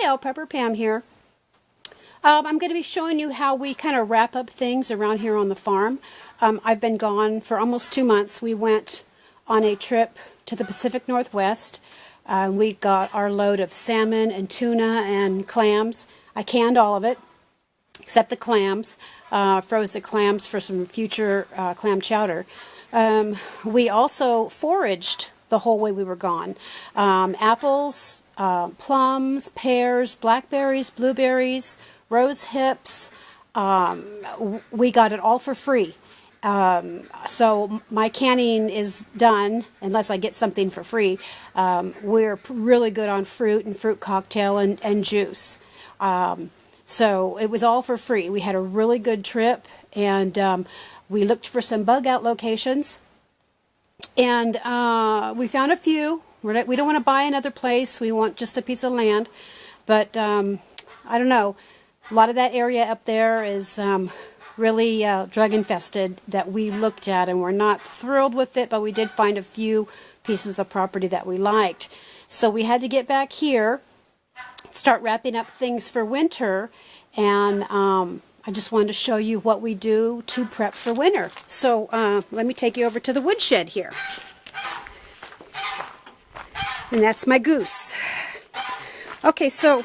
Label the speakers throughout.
Speaker 1: Hiyo, Pepper Pam here. I'm going to be showing you how we kind of wrap up things around here on the farm. I've been gone for almost 2 months. We went on a trip to the Pacific Northwest. We got our load of salmon and tuna and clams. I canned all of it, except the clams. Froze the clams for some future clam chowder. We also foraged the whole way we were gone. Apples, plums, pears, blackberries, blueberries, rose hips. We got it all for free. So my canning is done unless I get something for free. We're really good on fruit and fruit cocktail and juice. So it was all for free. We had a really good trip, and we looked for some bug out locations, and we found a few. We don't want to buy another place. We want just a piece of land, but I don't know. A lot of that area up there is really drug infested that we looked at, and we're not thrilled with it, but we did find a few pieces of property that we liked. So we had to get back here, start wrapping up things for winter, and I just wanted to show you what we do to prep for winter. So let me take you over to the woodshed here. And that's my goose. Okay, so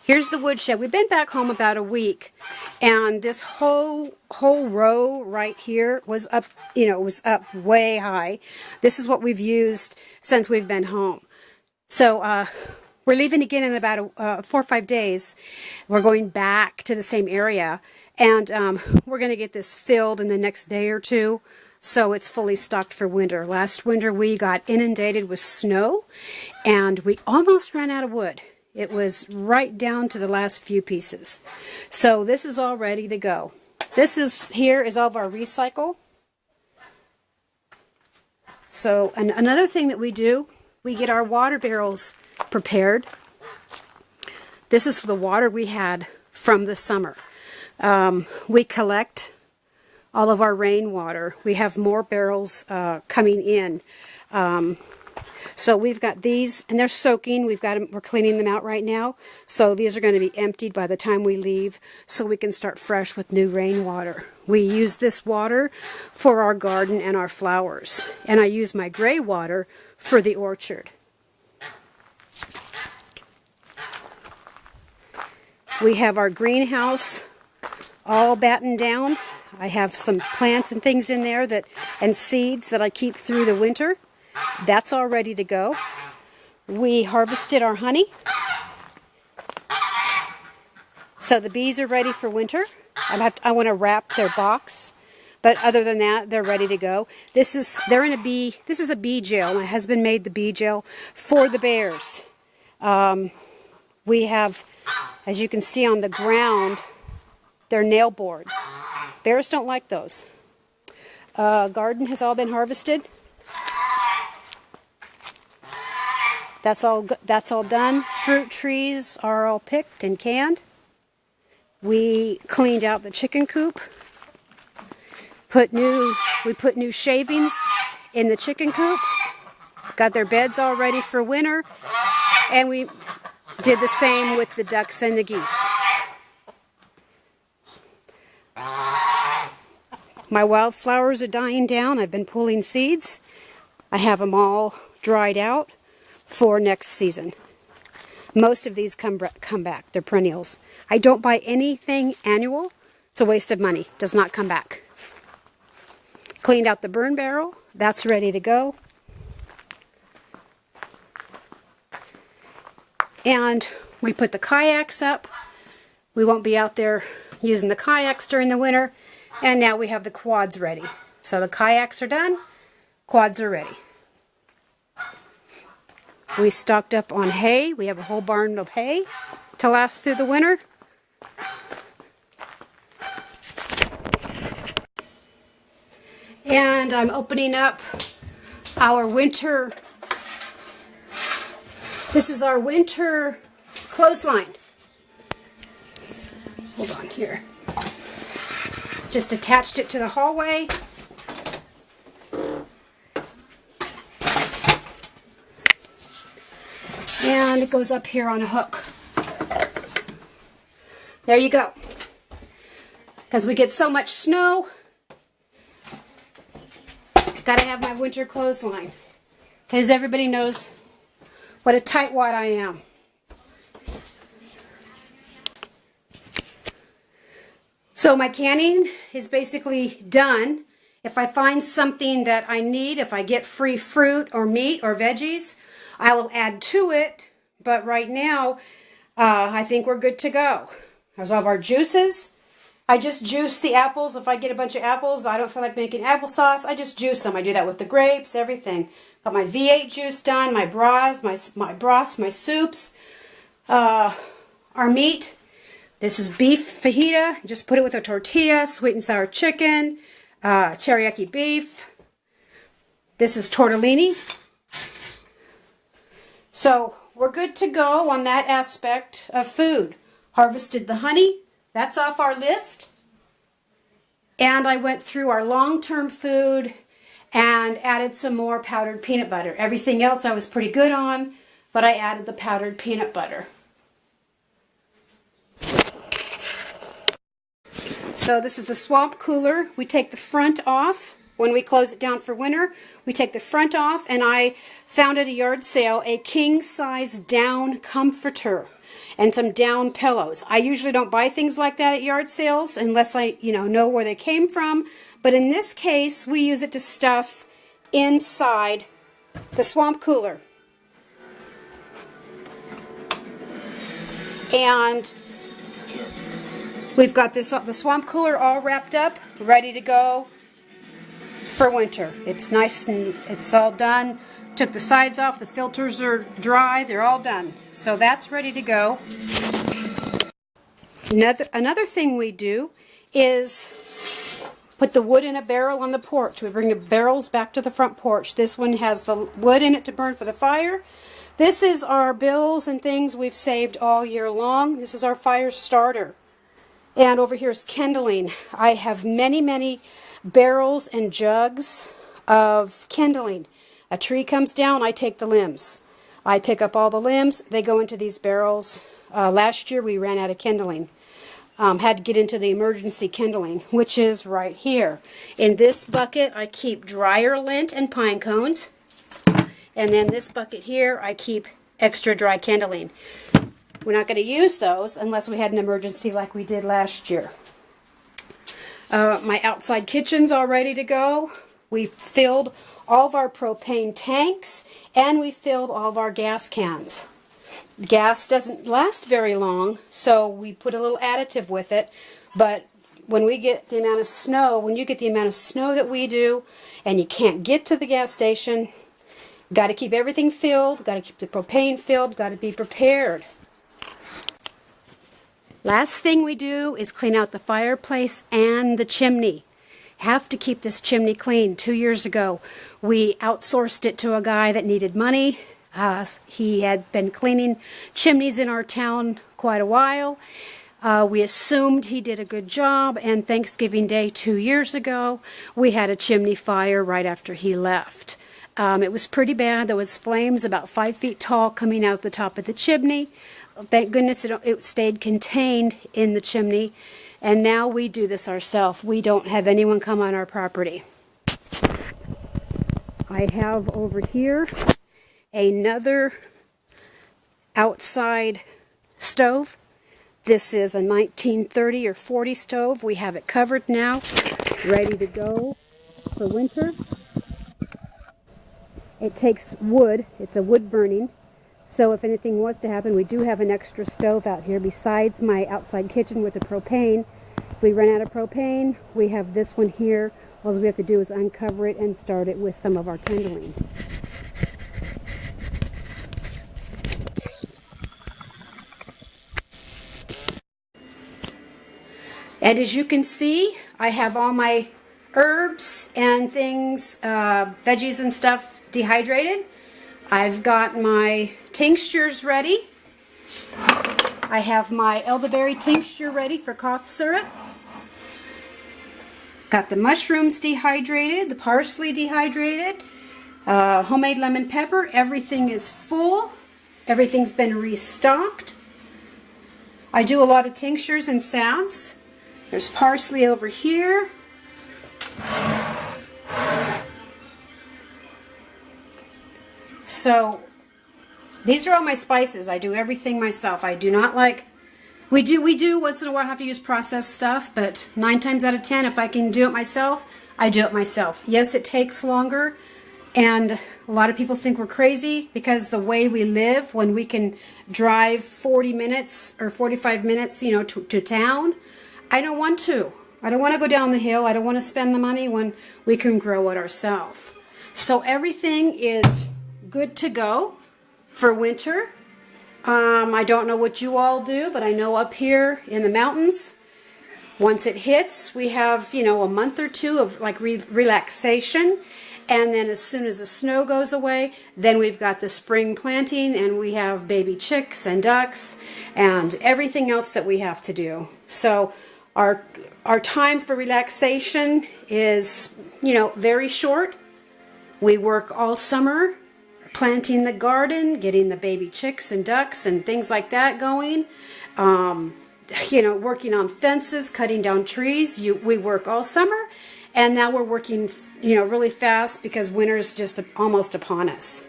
Speaker 1: here's the woodshed. We've been back home about a week, and this whole row right here was up, it was up way high. This is what we've used since we've been home. So we're leaving again in about 4 or 5 days. We're going back to the same area, and we're going to get this filled in the next day or two, so it's fully stocked for winter. Last winter we got inundated with snow, and we almost ran out of wood. It was right down to the last few pieces. So this is all ready to go. Here is all of our recycle. So another thing that we do, we get our water barrels prepared. This is the water we had from the summer. We collect all of our rainwater. We have more barrels coming in. So we've got these, and they're soaking. We're cleaning them out right now. So these are going to be emptied by the time we leave, so we can start fresh with new rainwater. We use this water for our garden and our flowers, and I use my gray water for the orchard. We have our greenhouse all battened down. I have some plants and things in there and seeds that I keep through the winter. That's all ready to go. We harvested our honey. So the bees are ready for winter. I want to wrap their box, but other than that, they're ready to go. This is a bee gel. My husband made the bee gel for the bears. We have, as you can see on the ground, they're nail boards. Bears don't like those. Garden has all been harvested. That's all done. Fruit trees are all picked and canned. We cleaned out the chicken coop. We put new shavings in the chicken coop. Got their beds all ready for winter. And we did the same with the ducks and the geese. My wildflowers are dying down. I've been pulling seeds. I have them all dried out for next season. Most of these come back. They're perennials. I don't buy anything annual. It's a waste of money. It does not come back. Cleaned out the burn barrel. That's ready to go. And we put the kayaks up. We won't be out there using the kayaks during the winter. And now we have the quads ready. So the kayaks are done. Quads are ready. We stocked up on hay. We have a whole barn of hay to last through the winter. And I'm opening up our winter. This is our winter clothesline. Hold on here. Just attached it to the hallway. And it goes up here on a hook. There you go. Because we get so much snow, gotta have my winter clothesline. Because everybody knows what a tightwad I am. So my canning is basically done. If I find something that I need, if I get free fruit or meat or veggies, I will add to it. But right now, I think we're good to go. There's all of our juices. I just juice the apples. If I get a bunch of apples, I don't feel like making applesauce, I just juice them. I do that with the grapes, everything. Got my V8 juice done, my broths, my broths, my soups, our meat. This is beef fajita. Just put it with a tortilla, sweet and sour chicken, teriyaki beef. This is tortellini. So we're good to go on that aspect of food. Harvested the honey. That's off our list. And I went through our long-term food and added some more powdered peanut butter. Everything else I was pretty good on, but I added the powdered peanut butter. So this is the swamp cooler. We take the front off. When we close it down for winter, we take the front off, and I found at a yard sale a king-size down comforter and some down pillows. I usually don't buy things like that at yard sales unless I, know where they came from. But in this case, we use it to stuff inside the swamp cooler. And we've got the swamp cooler all wrapped up, ready to go for winter. It's nice and it's all done. Took the sides off, the filters are dry, they're all done. So that's ready to go. Another thing we do is put the wood in a barrel on the porch. We bring the barrels back to the front porch. This one has the wood in it to burn for the fire. This is our bills and things we've saved all year long. This is our fire starter. And over here is kindling. I have many, many barrels and jugs of kindling. A tree comes down, I take the limbs. I pick up all the limbs, they go into these barrels. Last year we ran out of kindling. Had to get into the emergency kindling, which is right here. In this bucket I keep dryer lint and pine cones. And then this bucket here I keep extra dry kindling. We're not going to use those unless we had an emergency like we did last year. My outside kitchen's all ready to go. We filled all of our propane tanks, and we filled all of our gas cans. Gas doesn't last very long, so we put a little additive with it. But when we get the amount of snow, when you get the amount of snow that we do, and you can't get to the gas station, got to keep everything filled, got to keep the propane filled, got to be prepared. Last thing we do is clean out the fireplace and the chimney. Have to keep this chimney clean. 2 years ago, we outsourced it to a guy that needed money. He had been cleaning chimneys in our town quite a while. We assumed he did a good job, and Thanksgiving Day 2 years ago, we had a chimney fire right after he left. It was pretty bad. There was flames about 5 feet tall coming out the top of the chimney. Thank goodness it stayed contained in the chimney. And now we do this ourselves. We don't have anyone come on our property. I have over here another outside stove. This is a 1930 or 40 stove. We have it covered now, ready to go for winter. It takes wood. It's a wood burning. So if anything was to happen, we do have an extra stove out here besides my outside kitchen with the propane. If we run out of propane, we have this one here. All we have to do is uncover it and start it with some of our kindling. And as you can see, I have all my herbs and things, veggies and stuff dehydrated. I've got my tinctures ready. I have my elderberry tincture ready for cough syrup. Got the mushrooms dehydrated, the parsley dehydrated, homemade lemon pepper. Everything is full. Everything's been restocked. I do a lot of tinctures and salves. There's parsley over here. So these are all my spices. I do everything myself. I do not like, we do once in a while have to use processed stuff, but 9 times out of 10, if I can do it myself, I do it myself. Yes, it takes longer, and a lot of people think we're crazy because the way we live, when we can drive 40 minutes or 45 minutes, you know, to town, I don't want to. I don't want to go down the hill. I don't want to spend the money when we can grow it ourselves. So everything is good to go for winter. I don't know what you all do, but I know up here in the mountains, once it hits, we have, you know, a month or two of like relaxation. And then as soon as the snow goes away, then we've got the spring planting, and we have baby chicks and ducks and everything else that we have to do. So our time for relaxation is, you know, very short. We work all summer planting the garden, getting the baby chicks and ducks and things like that going. You know, working on fences, cutting down trees. We work all summer, and now we're working, you know, really fast because winter's just almost upon us.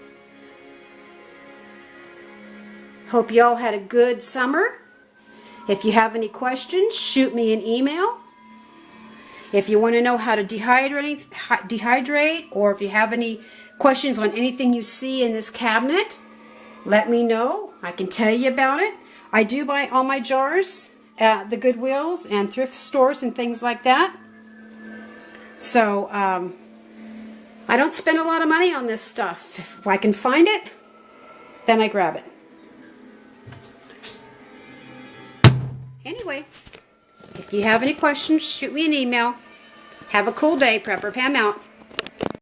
Speaker 1: Hope you all had a good summer. If you have any questions, shoot me an email. If you want to know how to dehydrate, or if you have any questions on anything you see in this cabinet, let me know. I can tell you about it. I do buy all my jars at the Goodwills and thrift stores and things like that. So I don't spend a lot of money on this stuff. If I can find it, then I grab it. Anyway, if you have any questions, shoot me an email. Have a cool day. Prepper Pam out.